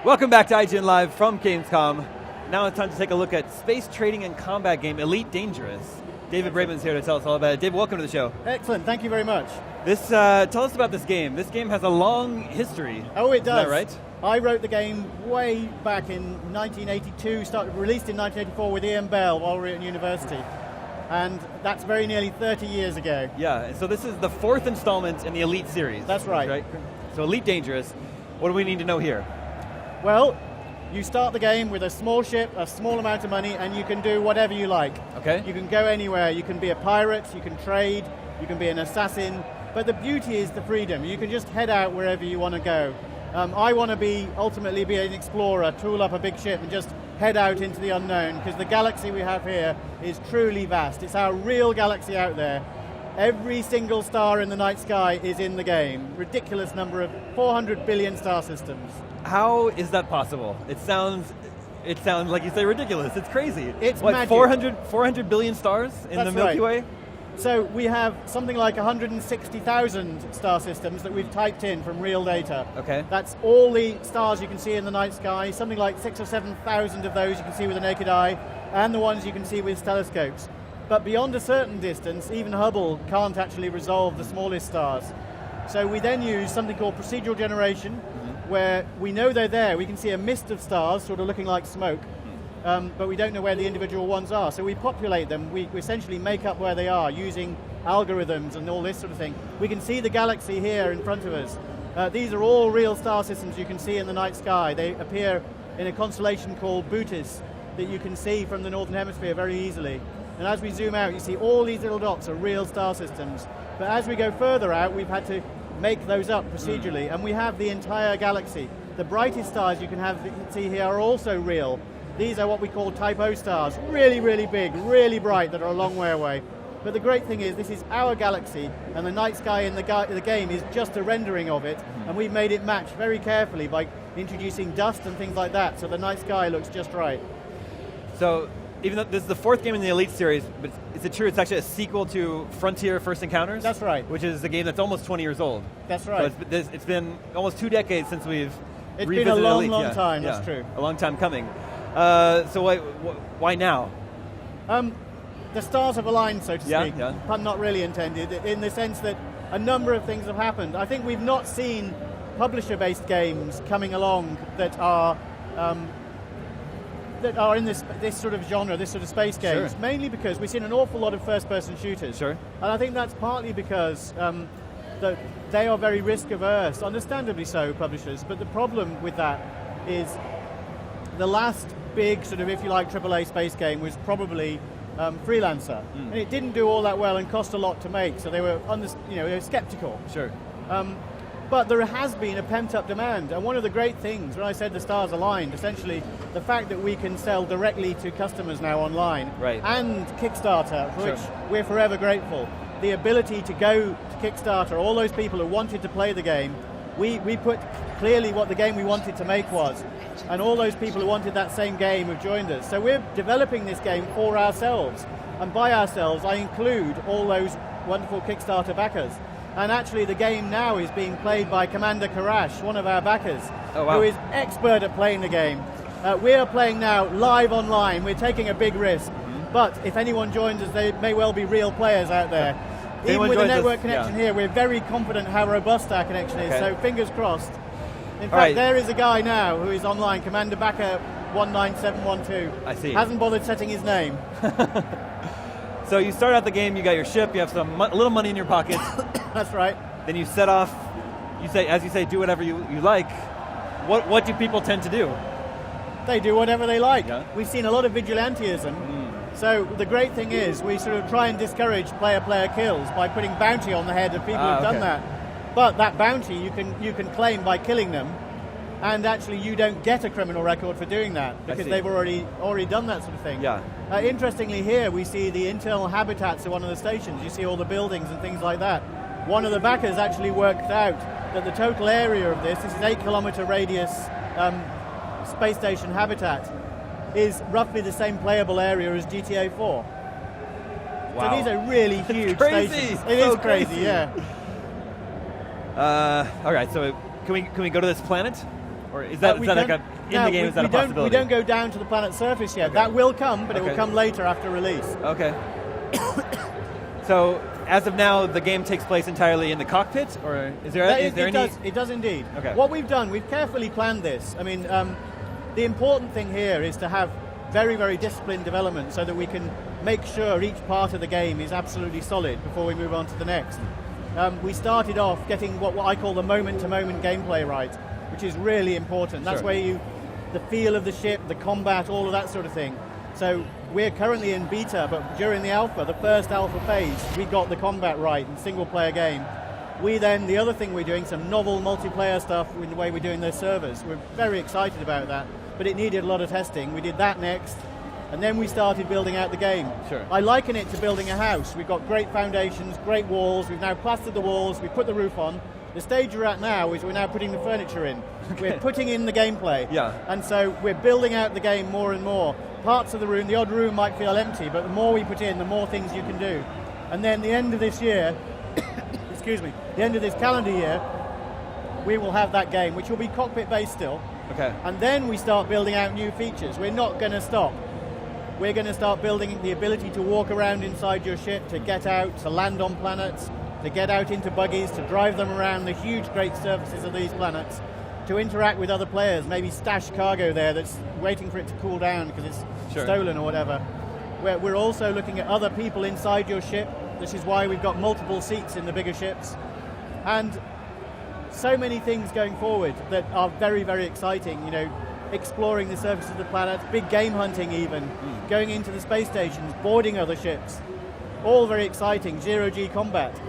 Welcome back to IGN Live from Gamescom. Now it's time to take a look at space trading and combat game Elite Dangerous. David Braben's here to tell us all about it. Dave, welcome to the show. Excellent, thank you very much. Tell us about this game. This game has a long history. Oh, it does. Is that right? I wrote the game way back in 1982, released in 1984 with Ian Bell while we were at university. And that's very nearly 30 years ago. Yeah, and so this is the fourth installment in the Elite series. That's right. So Elite Dangerous, what do we need to know here? Well, you start the game with a small ship, a small amount of money, and you can do whatever you like. Okay. You can go anywhere. You can be a pirate, you can trade, you can be an assassin. But the beauty is the freedom. You can just head out wherever you want to go. I want to ultimately be an explorer, tool up a big ship and just head out into the unknown, because the galaxy we have here is truly vast. It's our real galaxy out there. Every single star in the night sky is in the game. Ridiculous number of 400 billion star systems. How is that possible? It sounds like you say ridiculous. It's crazy. It's what, magic. 400 billion stars in the Milky Way? So we have something like 160,000 star systems that we've typed in from real data. Okay. That's all the stars you can see in the night sky. Something like 6,000 or 7,000 of those you can see with the naked eye, and the ones you can see with telescopes. But beyond a certain distance, even Hubble can't actually resolve the smallest stars. So we then use something called procedural generation, where we know they're there. We can see a mist of stars sort of looking like smoke, but we don't know where the individual ones are. So we populate them. We essentially make up where they are using algorithms and all this sort of thing. We can see the galaxy here in front of us. These are all real star systems you can see in the night sky. They appear in a constellation called Bootis that you can see from the northern hemisphere very easily. And as we zoom out, you see all these little dots are real star systems. But as we go further out, we've had to make those up procedurally, and we have the entire galaxy. The brightest stars you can see here are also real. These are what we call Type O stars, really, really big, really bright, that are a long way away. But the great thing is, this is our galaxy, and the night sky in the game is just a rendering of it, and we've made it match very carefully by introducing dust and things like that, so the night sky looks just right. So, even though this is the fourth game in the Elite series, but is it true it's actually a sequel to Frontier First Encounters? That's right. Which is a game that's almost 20 years old. That's right. So it's been almost 2 decades since we've It's revisited been a long, Elite. long time, that's true. A long time coming. So why now? The stars have aligned, so to speak. Yeah. Pun not really intended, in the sense that a number of things have happened. I think we've not seen publisher-based games coming along that are in this sort of genre, this sort of space games, mainly because we've seen an awful lot of first-person shooters. Sure. And I think that's partly because that they are very risk-averse, understandably so, publishers, but the problem with that is the last big sort of, if you like, AAA space game was probably Freelancer. And it didn't do all that well and cost a lot to make, so they were they were skeptical. Sure. But there has been a pent-up demand, and one of the great things, when I said the stars aligned, essentially the fact that we can sell directly to customers now online, and Kickstarter, for which we're forever grateful. The ability to go to Kickstarter, all those people who wanted to play the game, we put clearly what the game we wanted to make was, and all those people who wanted that same game have joined us. So we're developing this game for ourselves, and by ourselves I include all those wonderful Kickstarter backers. And actually the game now is being played by Commander Karash, one of our backers, who is expert at playing the game. We are playing now live online. We're taking a big risk, but if anyone joins us, they may well be real players out there. Even with a network connection here, we're very confident how robust our connection is, so fingers crossed. In fact, there is a guy now who is online, Commander Backer 19712. I see. Hasn't bothered setting his name. So you start out the game, you got your ship, you have a little money in your pocket. That's right. Then you set off, as you say, do whatever you like. What do people tend to do? They do whatever they like. Yeah. We've seen a lot of vigilantism. So the great thing is we sort of try and discourage player kills by putting bounty on the head of people who've done that. But that bounty you can claim by killing them, and actually you don't get a criminal record for doing that because they've already done that sort of thing. Yeah. Interestingly, here we see the internal habitats of one of the stations. You see all the buildings and things like that. One of the backers actually worked out that the total area of this is an 8-kilometer radius space station habitat, is roughly the same playable area as GTA 4. Wow. So these are really huge stations. It is crazy, yeah. All right, so can we go to this planet? Or is that, in the game, is that a possibility? We don't go down to the planet's surface yet. Okay. That will come, but it will come later after release. Okay. So, as of now, the game takes place entirely in the cockpit, or is there any? It does indeed. Okay. What we've done, we've carefully planned this. I mean, the important thing here is to have very, very disciplined development so that we can make sure each part of the game is absolutely solid before we move on to the next. We started off getting what I call the moment-to-moment gameplay right, which is really important. That's where the feel of the ship, the combat, all of that sort of thing. So we're currently in beta, but during the alpha, the first alpha phase, we got the combat right in single-player game. The other thing we're doing, some novel multiplayer stuff in the way we're doing those servers. We're very excited about that, but it needed a lot of testing. We did that next, and then we started building out the game. Sure. I liken it to building a house. We've got great foundations, great walls. We've now plastered the walls. We put the roof on. The stage we're at now is we're now putting the furniture in. We're putting in the gameplay. Yeah. And so we're building out the game more and more. Parts of the room, the odd room might feel empty, but the more we put in, the more things you can do. And then the end of this year, excuse me, the end of this calendar year, we will have that game, which will be cockpit-based still. Okay. And then we start building out new features. We're not going to stop. We're going to start building the ability to walk around inside your ship, to get out, to land on planets, to get out into buggies, to drive them around the huge, great surfaces of these planets, to interact with other players, maybe stash cargo there that's waiting for it to cool down because it's stolen or whatever. We're also looking at other people inside your ship. This is why we've got multiple seats in the bigger ships. And so many things going forward that are very, very exciting, exploring the surface of the planet, big game hunting even, going into the space stations, boarding other ships. All very exciting, zero-G combat.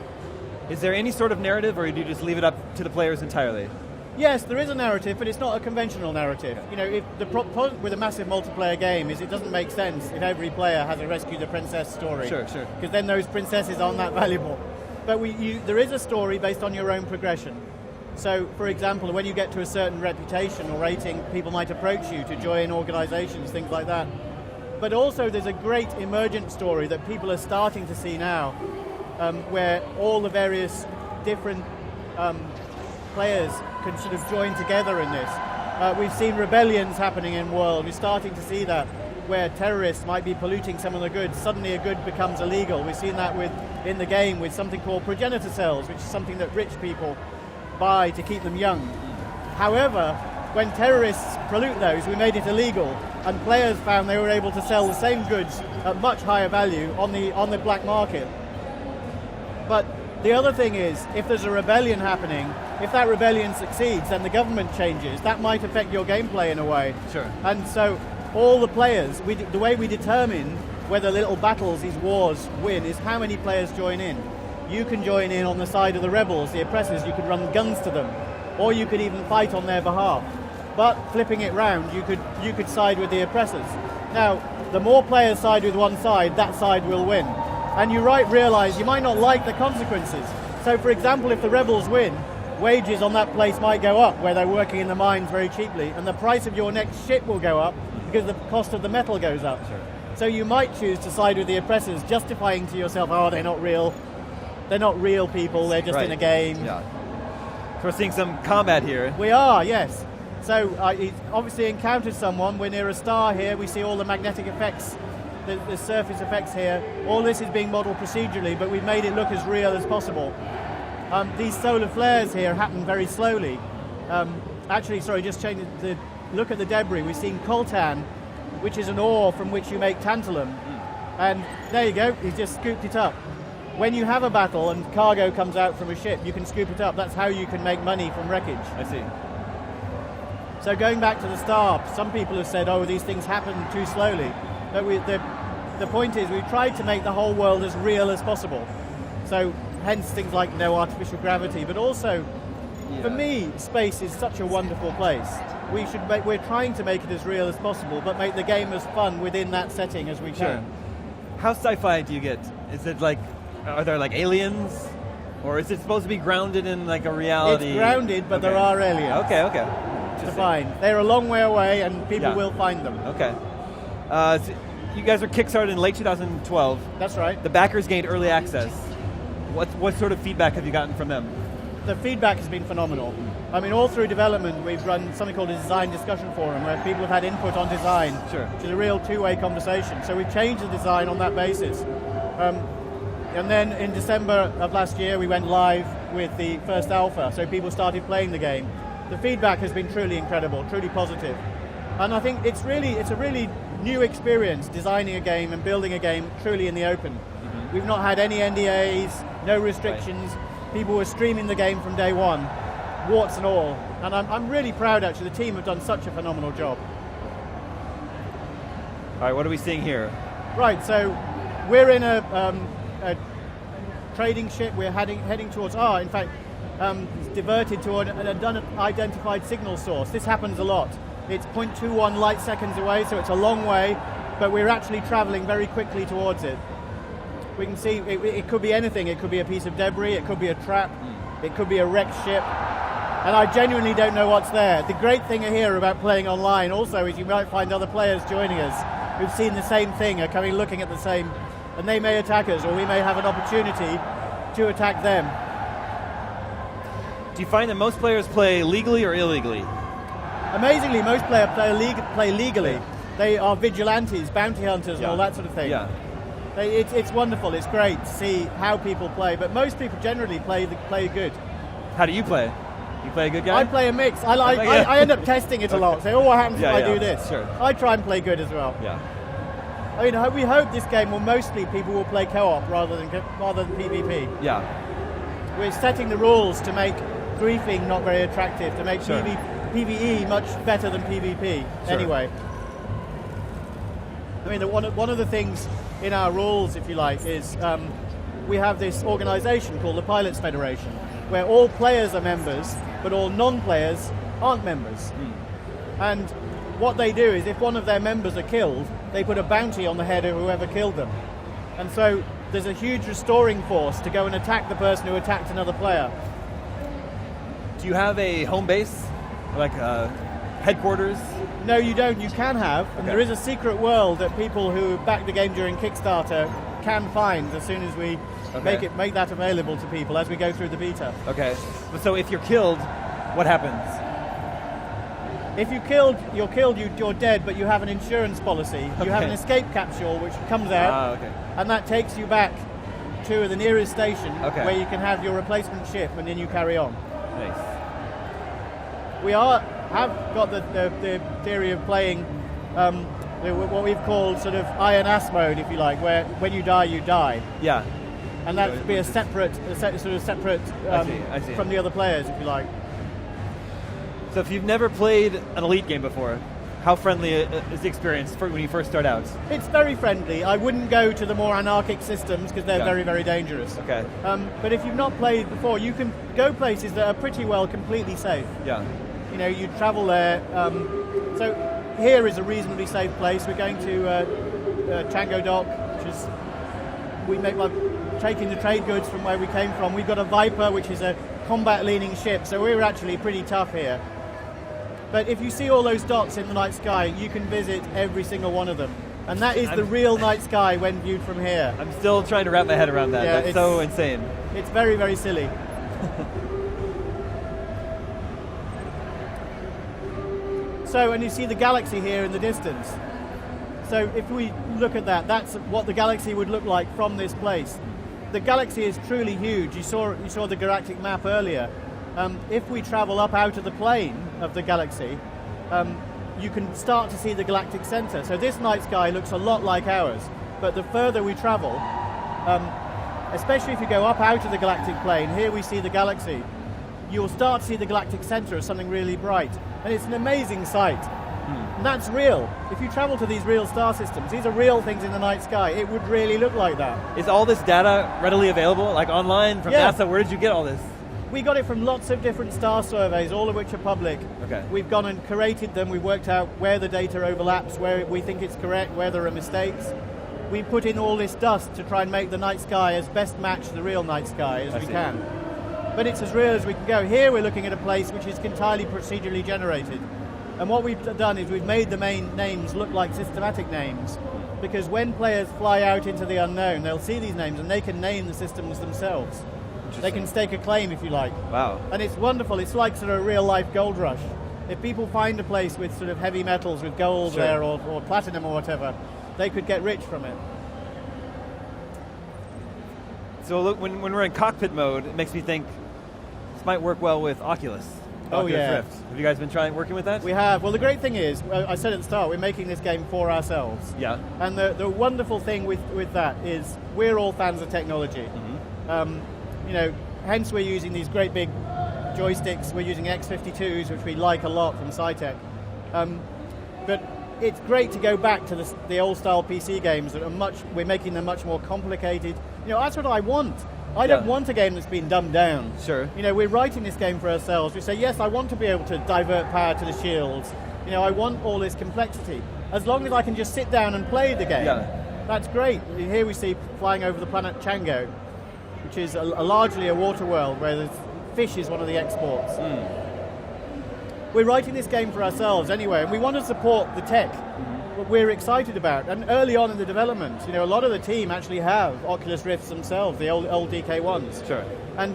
Is there any sort of narrative, or do you just leave it up to the players entirely? Yes, there is a narrative, but it's not a conventional narrative. If the problem with a massive multiplayer game is it doesn't make sense if every player has a rescue the princess story. Sure. Because then those princesses aren't that valuable. But there is a story based on your own progression. So, for example, when you get to a certain reputation or rating, people might approach you to join organizations, things like that. But also there's a great emergent story that people are starting to see now, where all the various different players can sort of join together in this. We've seen rebellions happening in the world. We're starting to see that, where terrorists might be polluting some of the goods. Suddenly a good becomes illegal. We've seen that in the game with something called progenitor cells, which is something that rich people buy to keep them young. However, when terrorists pollute those, we made it illegal, and players found they were able to sell the same goods at much higher value on the black market. But the other thing is, if there's a rebellion happening, if that rebellion succeeds, then the government changes. That might affect your gameplay in a way. Sure. And so all the players, the way we determine whether little battles, these wars, win, is how many players join in. You can join in on the side of the rebels, the oppressors. You could run guns to them, or you could even fight on their behalf. But flipping it round, you could side with the oppressors. Now, the more players side with one side, that side will win. And you realise you might not like the consequences. So, for example, if the rebels win, wages on that place might go up, where they're working in the mines very cheaply, and the price of your next ship will go up because the cost of the metal goes up. Sure. So you might choose to side with the oppressors, justifying to yourself, they're not real. They're not real people, they're just in a game. Yeah. So we're seeing some combat here. We are, yes. So he obviously encountered someone. We're near a star here. We see all the magnetic effects, the surface effects here. All this is being modeled procedurally, but we've made it look as real as possible. These solar flares here happen very slowly. Just changing the look at the debris. We've seen coltan, which is an ore from which you make tantalum. And there you go, he's just scooped it up. When you have a battle and cargo comes out from a ship, you can scoop it up. That's how you can make money from wreckage. I see. So going back to the star, some people have said, these things happen too slowly. But the point is, we've tried to make the whole world as real as possible. So hence things like no artificial gravity, but also, for me, space is such a wonderful place. We're trying to make it as real as possible, but make the game as fun within that setting as we can. Sure. How sci-fi do you get? Is it are there aliens? Or is it supposed to be grounded in a reality? It's grounded, but there are aliens. Okay. To find. They're a long way away, and people will find them. Okay. So you guys are kickstarted in late 2012. That's right. The backers gained early access. What sort of feedback have you gotten from them? the feedback has been phenomenal. I mean, all through development, we've run something called a design discussion forum where people have had input on design, which is a real two-way conversation. So we've changed the design on that basis. And then in December of last year, we went live with the first alpha, so people started playing the game. The feedback has been truly incredible, truly positive. And I think it's a really new experience designing a game and building a game truly in the open. Mm-hmm. We've not had any NDAs, no restrictions. Right. People were streaming the game from day one, warts and all. And I'm really proud, actually. The team have done such a phenomenal job. All right, what are we seeing here? Right, so we're in a trading ship. We're heading towards, in fact, it's diverted to an unidentified signal source. This happens a lot. It's 0.21 light seconds away, so it's a long way, but we're actually traveling very quickly towards it. We can see it could be anything. It could be a piece of debris, it could be a trap, it could be a wrecked ship, and I genuinely don't know what's there. The great thing here about playing online also is you might find other players joining us who've seen the same thing, are coming looking at the same, and they may attack us, or we may have an opportunity to attack them. Do you find that most players play legally or illegally? Amazingly, most players play legally. They are vigilantes, bounty hunters, and all that sort of thing. Yeah. It's wonderful. It's great to see how people play, but most people generally play good. How do you play? You play a good guy? I play a mix. I end up testing it a lot. Say, what happens if I do this? Sure. I try and play good as well. Yeah. I mean, we hope this game will mostly people will play co-op rather than PvP. Yeah. We're setting the rules to make griefing not very attractive, to make PvE much better than PvP. Sure. Anyway. I mean, one of the things in our rules, if you like, is we have this organization called the Pilots Federation, where all players are members, but all non-players aren't members. And what they do is if one of their members are killed, they put a bounty on the head of whoever killed them. And so there's a huge restoring force to go and attack the person who attacked another player. Do you have a home base? Like headquarters? No, you don't. You can have, and there is a secret world that people who back the game during Kickstarter can find as soon as we make that available to people as we go through the beta. Okay. So if you're killed, what happens? If you're killed, you're dead, but you have an insurance policy. You have an escape capsule which comes out, and that takes you back to the nearest station where you can have your replacement ship, and then you carry on. Nice. We have got the theory of playing what we've called sort of iron ass mode, if you like, where when you die, you die. Yeah. And that would be a separate I see. from the other players, if you like. So if you've never played an Elite game before, how friendly is the experience when you first start out? It's very friendly. I wouldn't go to the more anarchic systems because they're very, very dangerous. Okay. But if you've not played before, you can go places that are pretty well completely safe. Yeah. You know, you travel there. So here is a reasonably safe place. We're going to Tango Dock, which is taking the trade goods from where we came from. We've got a Viper, which is a combat-leaning ship, so we're actually pretty tough here. But if you see all those dots in the night sky, you can visit every single one of them. And that is the real night sky when viewed from here. I'm still trying to wrap my head around that. Yeah, that's so insane. It's very, very silly. So, and you see the galaxy here in the distance. So if we look at that, that's what the galaxy would look like from this place. The galaxy is truly huge. You saw the galactic map earlier. If we travel up out of the plane of the galaxy, you can start to see the galactic center. So this night sky looks a lot like ours, but the further we travel, especially if you go up out of the galactic plane, here we see the galaxy, you'll start to see the galactic center as something really bright. And it's an amazing sight. And that's real. If you travel to these real star systems, these are real things in the night sky, it would really look like that. Is all this data readily available, like online from NASA? Where did you get all this? We got it from lots of different star surveys, all of which are public. Okay. We've gone and curated them, we've worked out where the data overlaps, where we think it's correct, where there are mistakes. We put in all this dust to try and make the night sky as best match the real night sky as we can. But it's as real as we can go. Here we're looking at a place which is entirely procedurally generated. And what we've done is we've made the main names look like systematic names, because when players fly out into the unknown, they'll see these names and they can name the systems themselves. They can stake a claim, if you like. Wow. And it's wonderful. It's like sort of a real-life gold rush. If people find a place with sort of heavy metals, with gold there, or platinum or whatever, they could get rich from it. So look, when we're in cockpit mode, it makes me think this might work well with Oculus. Oculus Rift. Have you guys been working with that? We have. Well, the great thing is, I said at the start, we're making this game for ourselves. Yeah. And the wonderful thing with that is we're all fans of technology. Hence we're using these great big joysticks. We're using X52s, which we like a lot from Cytec. But it's great to go back to the old style PC games that are we're making them much more complicated. That's what I want. I don't want a game that's been dumbed down. Sure. We're writing this game for ourselves. We say, yes, I want to be able to divert power to the shields. I want all this complexity. As long as I can just sit down and play the game, that's great. Here we see flying over the planet Chango, which is largely a water world where fish is one of the exports. We're writing this game for ourselves anyway, and we want to support the tech that we're excited about. And early on in the development, a lot of the team actually have Oculus Rifts themselves, the old DK1s. Sure. And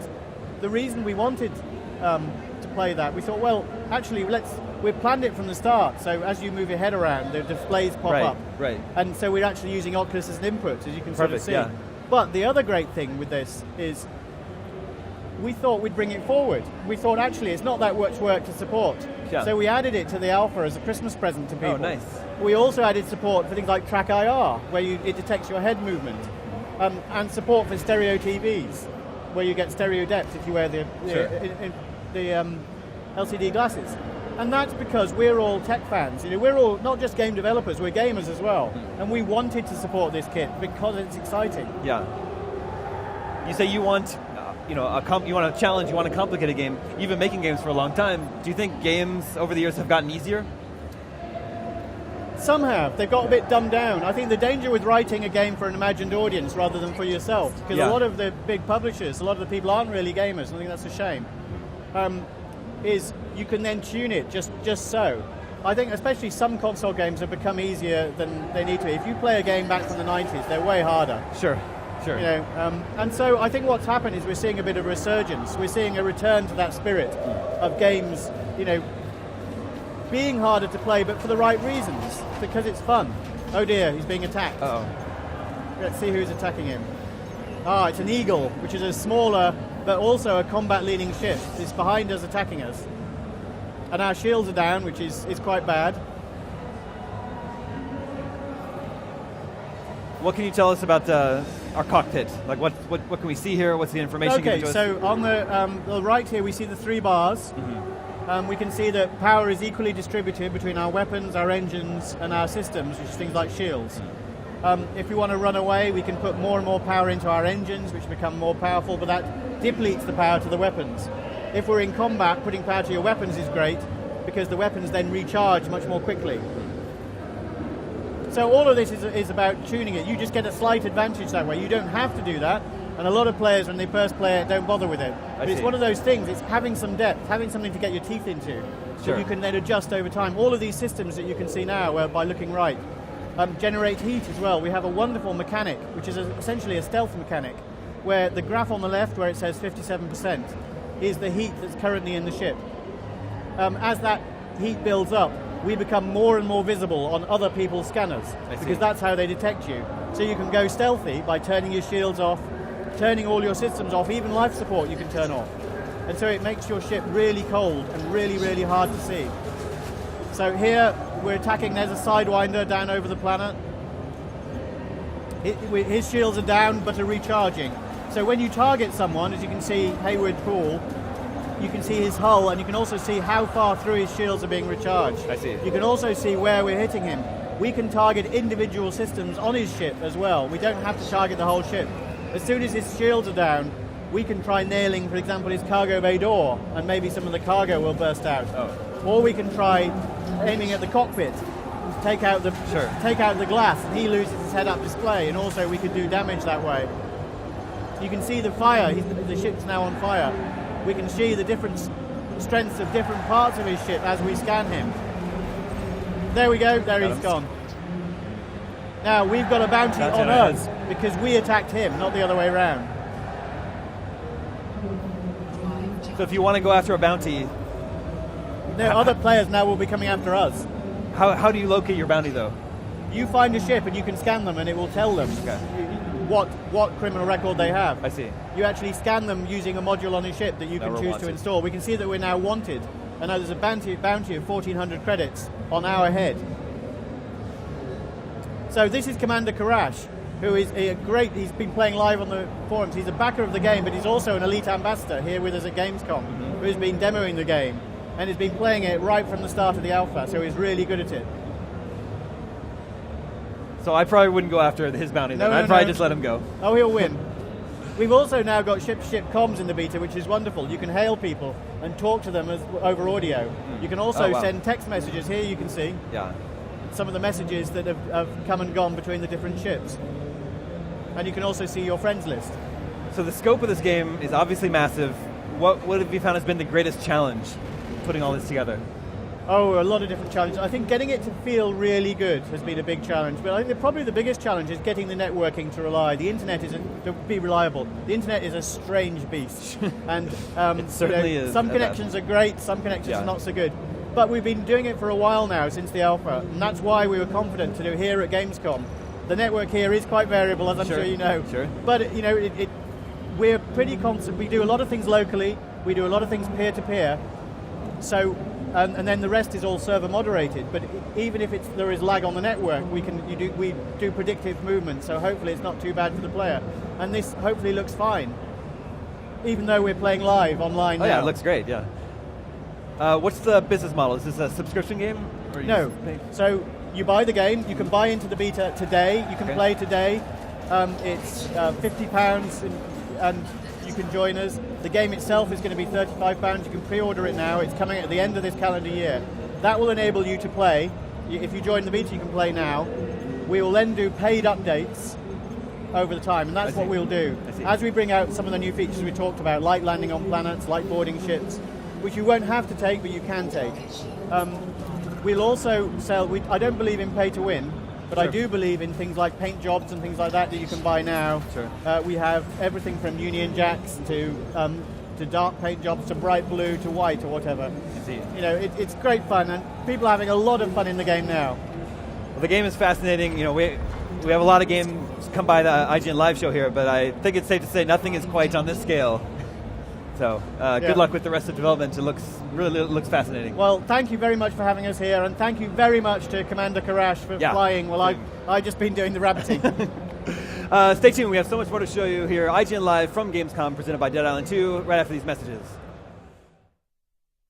the reason we wanted to play that, we thought, well, actually, we planned it from the start. So as you move your head around, the displays pop up. Right. And so we're actually using Oculus as an input, as you can sort of see. Yeah. But the other great thing with this is we thought we'd bring it forward. We thought, actually, it's not that much work to support. Yeah. So we added it to the alpha as a Christmas present to people. Oh, nice. We also added support for things like Track IR, where it detects your head movement, and support for stereo TVs, where you get stereo depth if you wear the LCD glasses. And that's because we're all tech fans. We're all not just game developers, we're gamers as well. And we wanted to support this kit because it's exciting. Yeah. You say you want you want to challenge, you want to complicate a game. You've been making games for a long time. Do you think games over the years have gotten easier? Some have. They've got a bit dumbed down. I think the danger with writing a game for an imagined audience rather than for yourself, because a lot of the big publishers, a lot of the people aren't really gamers, and I think that's a shame, is you can then tune it just so. I think especially some console games have become easier than they need to be. If you play a game back from the 90s, they're way harder. Sure. And so I think what's happened is we're seeing a bit of resurgence. We're seeing a return to that spirit of games, being harder to play, but for the right reasons, because it's fun. Oh dear, he's being attacked. Uh-oh. Let's see who's attacking him. It's an Eagle, which is a smaller, but also a combat-leaning ship. It's behind us, attacking us. And our shields are down, which is quite bad. What can you tell us about our cockpit? Like, what can we see here? What's the information? Okay, so on the right here, we see the 3 bars. We can see that power is equally distributed between our weapons, our engines, and our systems, which is things like shields. If we want to run away, we can put more and more power into our engines, which become more powerful, but that depletes the power to the weapons. If we're in combat, putting power to your weapons is great, because the weapons then recharge much more quickly. So all of this is about tuning it. You just get a slight advantage that way. You don't have to do that. And a lot of players, when they first play it, don't bother with it. But it's one of those things, it's having some depth, having something to get your teeth into, so you can then adjust over time. All of these systems that you can see now, by looking right, generate heat as well. We have a wonderful mechanic, which is essentially a stealth mechanic, where the graph on the left, where it says 57%, is the heat that's currently in the ship. As that heat builds up, we become more and more visible on other people's scanners, because that's how they detect you. So you can go stealthy by turning your shields off, turning all your systems off, even life support you can turn off. And so it makes your ship really cold and really, really hard to see. So here we're attacking, there's a Sidewinder down over the planet. His shields are down but are recharging. So when you target someone, as you can see Hayward Pool, you can see his hull, and you can also see how far through his shields are being recharged. I see. You can also see where we're hitting him. We can target individual systems on his ship as well. We don't have to target the whole ship. As soon as his shields are down, we can try nailing, for example, his cargo bay door, and maybe some of the cargo will burst out. Or we can try aiming at the cockpit, take out the glass, and he loses his head-up display, and also we could do damage that way. You can see the fire. The ship's now on fire. We can see the different strengths of different parts of his ship as we scan him. There we go. There he's gone. Now we've got a bounty on us because we attacked him, not the other way around. So if you want to go after a bounty, No, other players now will be coming after us. how do you locate your bounty though? You find a ship and you can scan them and it will tell them Okay. what criminal record they have. I see. You actually scan them using a module on your ship that you can Never choose wanted. to install. We can see that we're now wanted, and now there's a bounty of 1,400 credits on our head. So this is Commander Karash, who is he's been playing live on the forums. He's a backer of the game, but he's also an elite ambassador here with us at Gamescom, who's been demoing the game, and has been playing it right from the start of the alpha, so he's really good at it. So I probably wouldn't go after his bounty then. I'd probably just let him go. Oh, he'll win. We've also now got ship-to-ship comms in the beta, which is wonderful. You can hail people and talk to them over audio. You can also send text messages. Here you can see some of the messages that have come and gone between the different ships. And you can also see your friends list. So the scope of this game is obviously massive. What have you found has been the greatest challenge putting all this together? Oh, a lot of different challenges. I think getting it to feel really good has been a big challenge. But I think probably the biggest challenge is getting the networking to rely. The internet to be reliable. The internet is a strange beast, and it certainly is. Some connections are great, some connections are not so good. But we've been doing it for a while now since the alpha, and that's why we were confident to do here at Gamescom. The network here is quite variable, as I'm sure you know. Sure. But we're pretty constant. We do a lot of things locally. We do a lot of things peer to peer. So. And then the rest is all server moderated. But even if there is lag on the network, we do predictive movement. So hopefully it's not too bad for the player. And this hopefully looks fine, even though we're playing live online now. Yeah, it looks great. Yeah. What's the business model? Is this a subscription game? Or No. So you buy the game. You can buy into the beta today. You can play today. It's £50, and you can join us. The game itself is going to be £35. You can pre-order it now. It's coming at the end of this calendar year. That will enable you to play. If you join the beta, you can play now. We will then do paid updates over the time, and that's what we'll do. As we bring out some of the new features we talked about, like landing on planets, like boarding ships, which you won't have to take, but you can take. We'll also sell, I don't believe in pay to win, but I do believe in things like paint jobs and things like that you can buy now. Sure. We have everything from Union Jacks to dark paint jobs to bright blue to white or whatever. It's great fun, and people are having a lot of fun in the game now. Well, the game is fascinating. We have a lot of games come by the IGN live show here, but I think it's safe to say nothing is quite on this scale. So good luck with the rest of development. It really looks fascinating. Well, thank you very much for having us here, and thank you very much to Commander Karash for flying while I've just been doing the rabbiting. Stay tuned. We have so much more to show you here. IGN Live from Gamescom, presented by Dead Island 2, right after these messages.